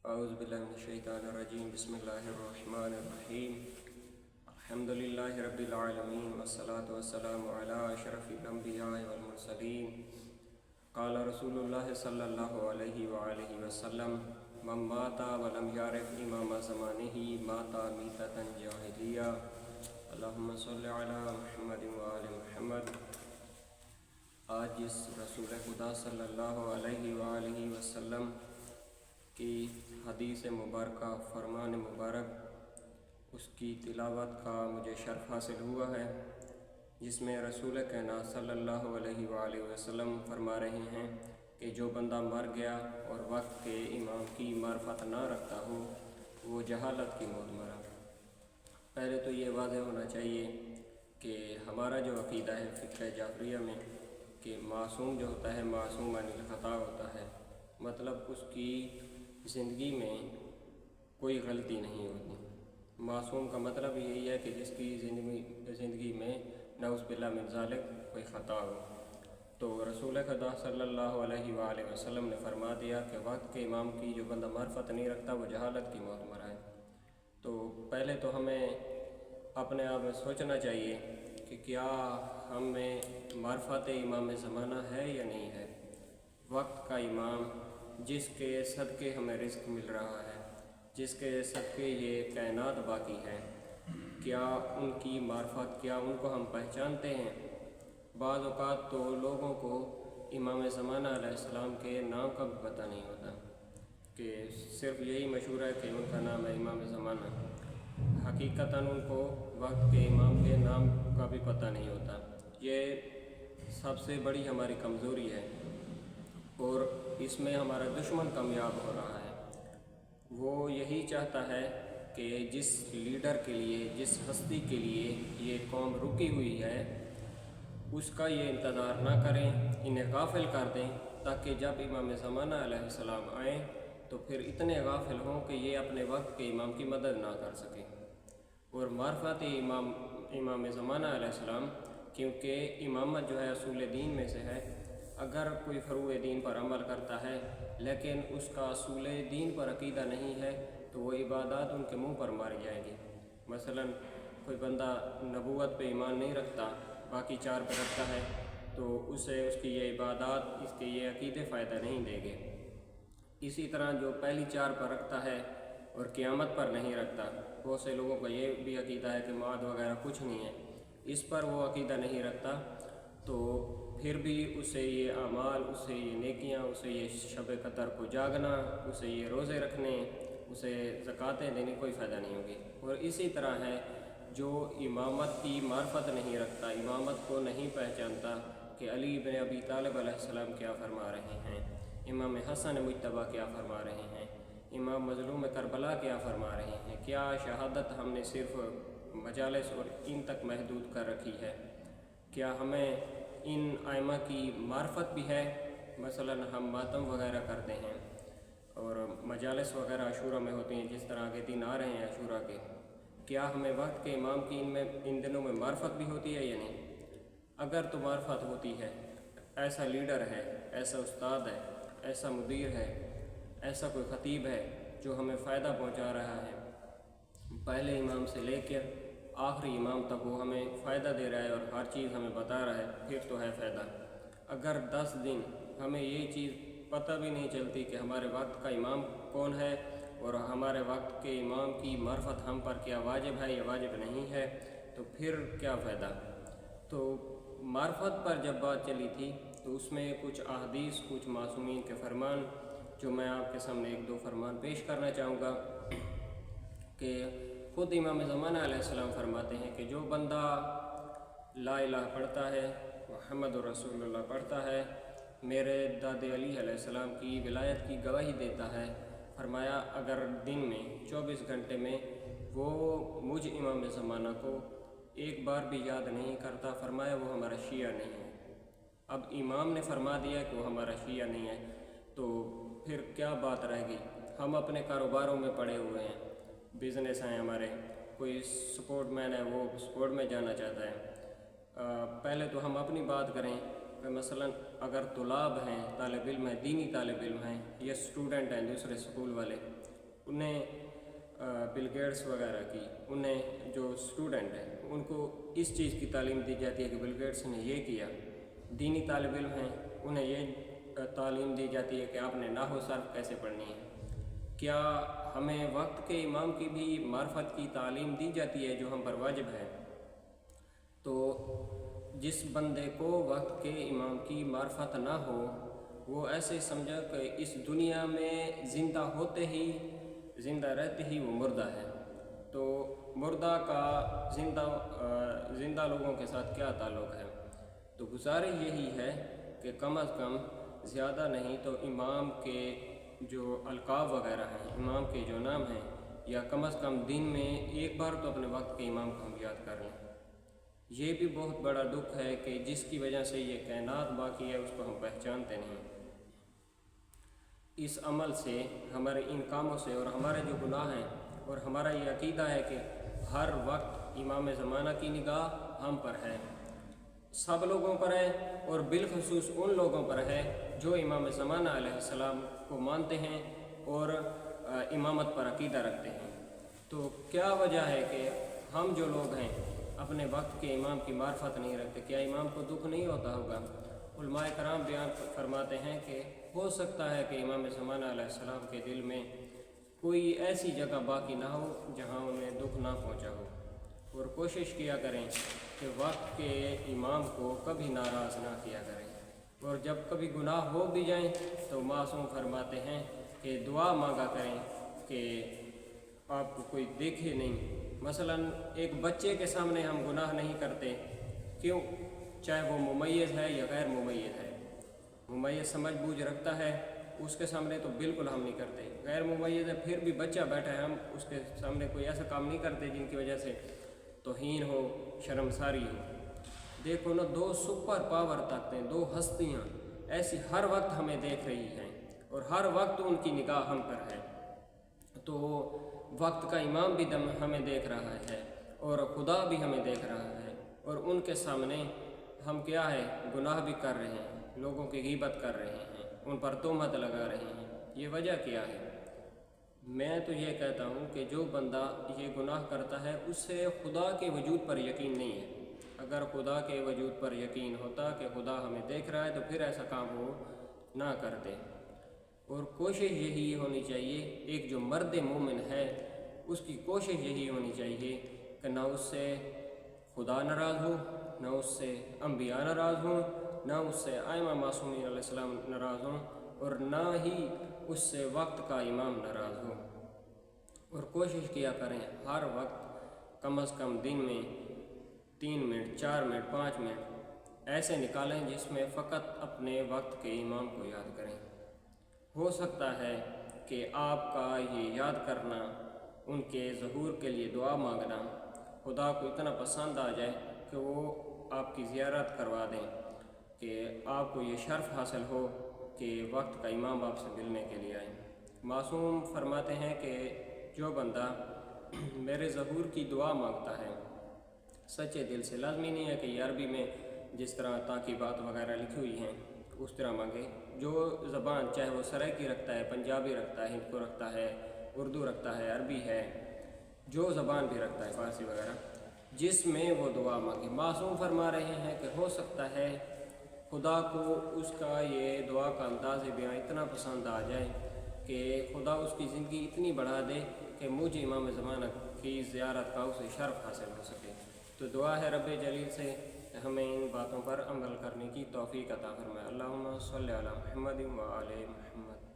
اعوذ باللہ من الشیطان الرجیم بسم اللہ الرحمن الرحیم الحمد للہ رب العالمین والصلاة والسلام علی اشرف الانبیاء والمرسلین قال رسول اللہ صلی اللہ علیہ وآلہ وسلم من مات ولم یعرف امام زمانہ مات میتۃ جاہلیہ اللہم صلی علی محمد وآل محمد۔ آج جس رسول خدا صلی اللہ علیہ وآلہ وسلم کی حدیث مبارکہ فرمان مبارک اس کی تلاوت کا مجھے شرف حاصل ہوا ہے، جس میں رسول کائنات صلی اللہ علیہ وآلہ وسلم فرما رہے ہیں کہ جو بندہ مر گیا اور وقت کے امام کی معرفت نہ رکھتا ہو وہ جہالت کی موت مرا۔ پہلے تو یہ واضح ہونا چاہیے کہ ہمارا جو عقیدہ ہے فقہ جعفریہ میں کہ معصوم جو ہوتا ہے معصوم عن الخطا ہوتا ہے، مطلب اس کی زندگی میں کوئی غلطی نہیں ہوتی۔ معصوم کا مطلب یہی ہے کہ جس کی زندگی میں نعوذ باللہ من ذالک کوئی خطا ہو۔ تو رسول خدا صلی اللہ علیہ وآلہ وسلم نے فرما دیا کہ وقت کے امام کی جو بندہ معرفت نہیں رکھتا وہ جہالت کی موت مرا ہے۔ تو پہلے تو ہمیں اپنے آپ میں سوچنا چاہیے کہ کیا ہمیں معرفت امام زمانہ ہے یا نہیں ہے۔ وقت کا امام جس کے صدقے ہمیں رزق مل رہا ہے، جس کے صدقے یہ کائنات باقی ہے، کیا ان کی معرفت، کیا ان کو ہم پہچانتے ہیں؟ بعض اوقات تو لوگوں کو امام زمانہ علیہ السلام کے نام کا بھی پتہ نہیں ہوتا، کہ صرف یہی مشہور ہے کہ ان کا نام ہے امام زمانہ، حقیقتاً ان کو وقت کے امام کے نام کا بھی پتہ نہیں ہوتا۔ یہ سب سے بڑی ہماری کمزوری ہے اور اس میں ہمارا دشمن کامیاب ہو رہا ہے۔ وہ یہی چاہتا ہے کہ جس لیڈر کے لیے، جس ہستی کے لیے یہ قوم رکی ہوئی ہے اس کا یہ انتظار نہ کریں، انہیں غافل کر دیں، تاکہ جب امام زمانہ علیہ السلام آئیں تو پھر اتنے غافل ہوں کہ یہ اپنے وقت کے امام کی مدد نہ کر سکیں۔ اور معرفت امام زمانہ علیہ السلام، کیونکہ امامت جو ہے اصول دین میں سے ہے، اگر کوئی فروع دین پر عمل کرتا ہے لیکن اس کا اصول دین پر عقیدہ نہیں ہے تو وہ عبادات ان کے منہ پر ماری جائیں گی۔ مثلا کوئی بندہ نبوت پہ ایمان نہیں رکھتا، باقی چار پہ رکھتا ہے، تو اسے اس کی یہ عبادات، اس کے یہ عقیدے فائدہ نہیں دیں گے۔ اسی طرح جو پہلی چار پر رکھتا ہے اور قیامت پر نہیں رکھتا، بہت سے لوگوں کا یہ بھی عقیدہ ہے کہ معاد وغیرہ کچھ نہیں ہے، اس پر وہ عقیدہ نہیں رکھتا، تو پھر بھی اسے یہ اعمال، اسے یہ نیکیاں، اسے یہ شب قدر کو جاگنا، اسے یہ روزے رکھنے، اسے زکوٰتیں دینے کوئی فائدہ نہیں ہوگی۔ اور اسی طرح ہے جو امامت کی معرفت نہیں رکھتا، امامت کو نہیں پہچانتا کہ علی بن ابی طالب علیہ السلام کیا فرما رہے ہیں، امام حسن مجتبیٰ کیا فرما رہے ہیں، امام مظلوم کربلا کیا فرما رہے ہیں، کیا شہادت ہم نے صرف مجالس اور ان تک محدود کر رکھی ہے؟ کیا ہمیں ان ائمہ کی معرفت بھی ہے؟ مثلا ہم ماتم وغیرہ کرتے ہیں اور مجالس وغیرہ عاشورہ میں ہوتی ہیں، جس طرح کے دن آ رہے ہیں عاشورہ کے، کیا ہمیں وقت کے امام کی ان دنوں میں معرفت بھی ہوتی ہے یا نہیں؟ اگر تو معرفت ہوتی ہے، ایسا لیڈر ہے، ایسا استاد ہے، ایسا مدیر ہے، ایسا کوئی خطیب ہے جو ہمیں فائدہ پہنچا رہا ہے، پہلے امام سے لے کر آخری امام تک وہ ہمیں فائدہ دے رہا ہے اور ہر چیز ہمیں بتا رہا ہے، پھر تو ہے فائدہ۔ اگر 10 دن ہمیں یہ چیز پتہ بھی نہیں چلتی کہ ہمارے وقت کا امام کون ہے اور ہمارے وقت کے امام کی معرفت ہم پر کیا واجب ہے یا واجب نہیں ہے، تو پھر کیا فائدہ؟ تو معرفت پر جب بات چلی تھی تو اس میں کچھ احادیث، کچھ معصومین کے فرمان جو میں آپ کے سامنے ایک دو فرمان پیش کرنا چاہوں گا، کہ خود امام زمانہ علیہ السلام فرماتے ہیں کہ جو بندہ لا الہ پڑھتا ہے، محمد رسول اللہ پڑھتا ہے، میرے داد علی علیہ السلام کی ولایت کی گواہی دیتا ہے، فرمایا اگر دن میں 24 گھنٹے میں وہ مجھ امام زمانہ کو ایک بار بھی یاد نہیں کرتا، فرمایا وہ ہمارا شیعہ نہیں ہے۔ اب امام نے فرما دیا کہ وہ ہمارا شیعہ نہیں ہے، تو پھر کیا بات رہ گئی؟ ہم اپنے کاروباروں میں پڑے ہوئے ہیں، بزنس ہیں ہمارے، کوئی سپورٹ مین ہے وہ سپورٹ میں جانا چاہتا ہے، پہلے تو ہم اپنی بات کریں کہ مثلا اگر طلاب ہیں، طالب علم ہیں، دینی طالب علم ہیں یا اسٹوڈنٹ ہیں دوسرے سکول والے، انہیں بل گیٹس وغیرہ کی، انہیں جو اسٹوڈنٹ ہیں ان کو اس چیز کی تعلیم دی جاتی ہے کہ بل گیٹس نے یہ کیا۔ دینی طالب علم ہیں انہیں یہ تعلیم دی جاتی ہے کہ آپ نے نحو صرف کیسے پڑھنی ہے۔ کیا ہمیں وقت کے امام کی بھی معرفت کی تعلیم دی جاتی ہے جو ہم پر واجب ہے؟ تو جس بندے کو وقت کے امام کی معرفت نہ ہو وہ ایسے سمجھا کہ اس دنیا میں زندہ رہتے ہی وہ مردہ ہے۔ تو مردہ کا زندہ لوگوں کے ساتھ کیا تعلق ہے؟ تو گزارش یہی ہے کہ کم از کم زیادہ نہیں تو امام کے جو القاب وغیرہ ہیں، امام کے جو نام ہیں، یا کم از کم دن میں ایک بار تو اپنے وقت کے امام کو ہم یاد کر لیں۔ یہ بھی بہت بڑا دکھ ہے کہ جس کی وجہ سے یہ کائنات باقی ہے اس کو ہم پہچانتے نہیں۔ اس عمل سے، ہمارے ان کاموں سے، اور ہمارے جو گناہ ہیں، اور ہمارا یہ عقیدہ ہے کہ ہر وقت امام زمانہ کی نگاہ ہم پر ہے، سب لوگوں پر ہے، اور بالخصوص ان لوگوں پر ہے جو امام زمانہ علیہ السلام کو مانتے ہیں اور امامت پر عقیدہ رکھتے ہیں۔ تو کیا وجہ ہے کہ ہم جو لوگ ہیں اپنے وقت کے امام کی معرفت نہیں رکھتے؟ کیا امام کو دکھ نہیں ہوتا ہوگا؟ علماء کرام بیان فرماتے ہیں کہ ہو سکتا ہے کہ امام زمانہ علیہ السلام کے دل میں کوئی ایسی جگہ باقی نہ ہو جہاں انہیں دکھ نہ پہنچا ہو، اور کوشش کیا کریں کہ وقت کے امام کو کبھی ناراض نہ کیا کریں، اور جب کبھی گناہ ہو بھی جائیں تو معصوم فرماتے ہیں کہ دعا مانگا کریں کہ آپ کو کوئی دیکھے نہیں۔ مثلا ایک بچے کے سامنے ہم گناہ نہیں کرتے، کیوں؟ چاہے وہ ممیز ہے یا غیر ممیز ہے۔ ممیز سمجھ بوجھ رکھتا ہے اس کے سامنے تو بالکل ہم نہیں کرتے، غیر ممیز ہے پھر بھی بچہ بیٹھا ہے ہم اس کے سامنے کوئی ایسا کام نہیں کرتے جن کی وجہ سے توہین ہو، شرمساری ہو۔ دیکھو نا، دو سپر پاور طاقتیں، دو ہستیاں ایسی ہر وقت ہمیں دیکھ رہی ہیں اور ہر وقت ان کی نگاہ ہم پر ہے۔ تو وقت کا امام بھی ہمیں دیکھ رہا ہے اور خدا بھی ہمیں دیکھ رہا ہے، اور ان کے سامنے ہم کیا ہے، گناہ بھی کر رہے ہیں، لوگوں کی غیبت کر رہے ہیں، ان پر تہمت لگا رہے ہیں۔ یہ وجہ کیا ہے؟ میں تو یہ کہتا ہوں کہ جو بندہ یہ گناہ کرتا ہے اس سے خدا کے وجود پر یقین نہیں ہے۔ اگر خدا کے وجود پر یقین ہوتا کہ خدا ہمیں دیکھ رہا ہے تو پھر ایسا کام وہ نہ کرتے۔ اور کوشش یہی ہونی چاہیے، ایک جو مرد مومن ہے اس کی کوشش یہی ہونی چاہیے کہ نہ اس سے خدا ناراض ہو، نہ اس سے انبیاء ناراض ہوں، نہ اس سے ائمہ معصومین علیہ السلام ناراض ہوں، اور نہ ہی اس سے وقت کا امام ناراض ہو۔ اور کوشش کیا کریں ہر وقت کم از کم دن میں 3 منٹ، 4 منٹ، 5 منٹ ایسے نکالیں جس میں فقط اپنے وقت کے امام کو یاد کریں۔ ہو سکتا ہے کہ آپ کا یہ یاد کرنا، ان کے ظہور کے لیے دعا مانگنا خدا کو اتنا پسند آ جائے کہ وہ آپ کی زیارت کروا دیں، کہ آپ کو یہ شرف حاصل ہو کہ وقت کا امام آپ سے ملنے کے لیے آئیں۔ معصوم فرماتے ہیں کہ جو بندہ میرے ظہور کی دعا مانگتا ہے سچے دل سے، لازمی نہیں ہے کہ یہ عربی میں جس طرح تاکیبات وغیرہ لکھی ہوئی ہیں اس طرح مانگے، جو زبان چاہے وہ سرائکی رکھتا ہے، پنجابی رکھتا ہے، ہند کو رکھتا ہے، اردو رکھتا ہے، عربی ہے، جو زبان بھی رکھتا ہے، فارسی وغیرہ، جس میں وہ دعا مانگے۔ معصوم فرما رہے ہیں کہ ہو سکتا ہے خدا کو اس کا یہ دعا کا انداز بیان اتنا پسند آ جائے کہ خدا اس کی زندگی اتنی بڑھا دے کہ مجھے امام زمانہ کی زیارت کا اسے شرف حاصل ہو سکے۔ تو دعا ہے رب جلیل سے ہمیں ان باتوں پر عمل کرنے کی توفیق عطا فرمائے۔ اللہم صلی علی محمد و آل محمد۔